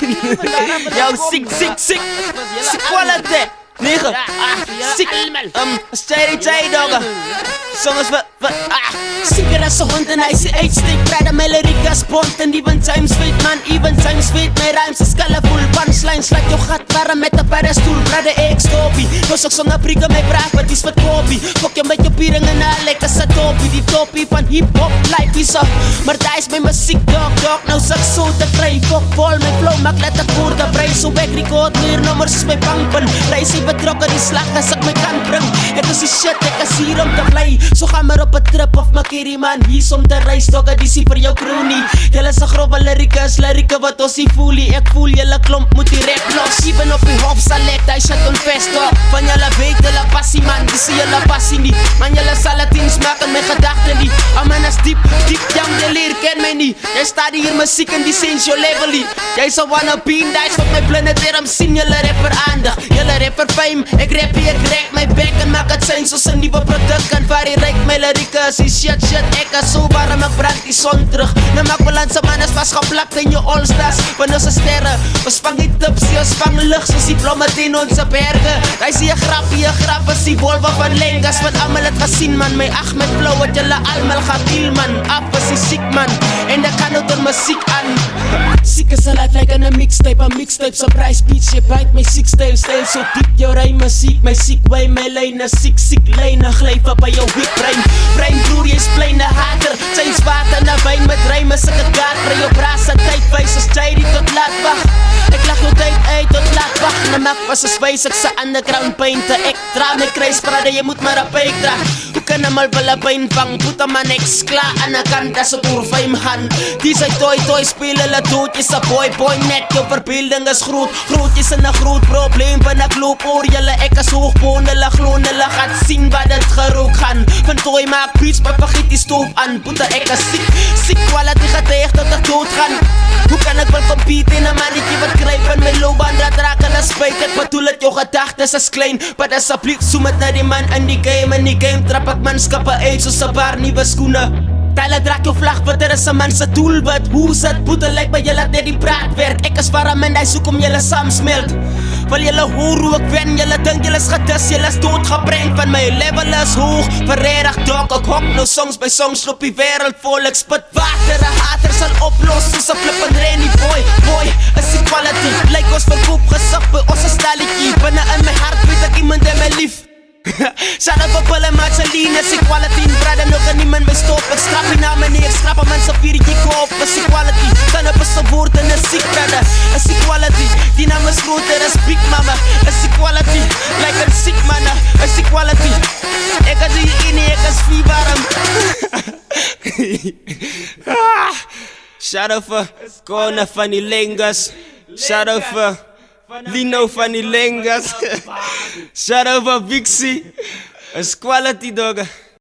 Yo, sick quality. 9. Sick. Steady J, dogga. Songs Sicker als een hond en hij is H-stick. Prada melodica spont en even time sweet man. Even time sweet, mijn rhymes is colorful. Punchline slaat jouw gat warm met een paddenstoel. Brada ex-topie. Dus ook zonder prikken mij praat, wat is wat kopie. Fok je met je pieringen na, lekker sa topie. Die topie van hip-hop, life is up. Maar daar is mijn muziek, dog. Nou zag zo te krijgen. Fok vol, mijn flow maakt let het voor de prijs. Zo weg record, meer nummers is mijn banken. Reis is betrokken, die slag als ik me kan brengen. Het is die shit, ik is hier om te blij. Zo ga maar op een trip of makeri man. Hier is om te reis, dogga, die zie voor jou crew niet. Jelle is een grove lyricus, lyrica wat ons die voelie. Ik voel jelle klomp, moet die rap los. Even op je hoofd select, hij shit onvest op. Van jelle weet, jelle passie man, die zie jelle passie niet. Man jelle zal het insmaken, mijn gedachten niet. Amen is diep, jam de leer, ken mij niet. Jij staat hier muziek en die sinds your level niet. Jij zou wanna be in dice, wat mij planetarium zien. Jelle rapper aandacht, jelle rapper fame. Ik rap hier, ik raak mijn bek en maak het zijn zoals een nieuwe product. Kan waar je rijk mijn lyricus, die shit, ik ga zo warm, ik brand die zon terug. Na maak balans, man is vastgeplakt in je all-stars. Van onze sterren, we spang die tips, je spang lucht, zoals die blommet in onze bergen. Hij zie je grap, is die wolven van Lengas. Van allemaal het gezien man, mijn Ahmed flow, wat jullie allemaal gaan kill man. Af is die ziek man, en dat kan ook door muziek aan. Ziek is een life like een mixtape, surprise beats, je bijt mijn ziek stijl zo diep. Jouw rijmen ziek, mijn ziek way, mijn lijnen ziek lijnen, gleef op bij jouw wit brein. Brein broer, je is pleine hater, zijn zwaarder naar wijn met rijmen, zit het kaart. Je braas aan tijd, wijs als jij die tot laat wacht. Ik lach jou tijd uit tot laat wacht. Na maak was als wijs, ik sa underground painten. Ik draai mijn kruis, praten, je moet maar op ik draag. Hoe kan hem al wel pijn vang, puta man, ik skla aan de kant, dat is het oor van mijn hand. Die zijn toy, spelen, het dood, is een boy, net, je verbeelding is groot. Groot is een groot probleem van een kloop, oor jelle, ik is hoogboon, hulle gloon, hulle gaat zien wat het gerook gaan. Van toy maak beats, maar vergeet die stoof aan. Puta, ik is ziek, quality gaat echt tot het dood gaan. Hoe kan ik wel compete in een mannetje wat grijpen met loopbaan, dat raken als spijt. Ik bedoel het, jouw gedachten is klein, maar alsjeblieft zoom het naar die man in die game trap ik manschappen uit zoals een paar nieuwe schoenen. Tijlen draak je vlag, wat er is een man zijn doel wat. Hoe zet boete lijkt bij jullie dat die praat werkt. Ik is warm en hij zoekt om jullie samensmelt. Wil jullie horen hoe ik ben, jullie denk jullie is gedist, jullie is doodgebrengd. Van mijn level is hoog, verredig dog. Ik hok nou songs bij songs, loop die wereld vol. Ik spit water, de hater zal oplossen. Ze flippen rainy boy, is die quality. Lijkt ons verkoop gezag bij ons een stelletje. Binnen in mijn hart weet ik iemand in mijn lief. Shout out voor Pullen, Marceline, is equality. Brada nog en niemand bij stop. Ik schrap je naam en ik schrap hem en zo vier je kop. Is equality, dan op is een woord en een ziek brada. Is equality, die naam is groter als Big Mama. Is equality, like een ziek manna. Is equality, ik ga die in, ik ga sfie warm. Shout out voor Kona van die Lengas. Shout out voor Lino van die Lengas. Shout out voor Vixie. Is quality dogga.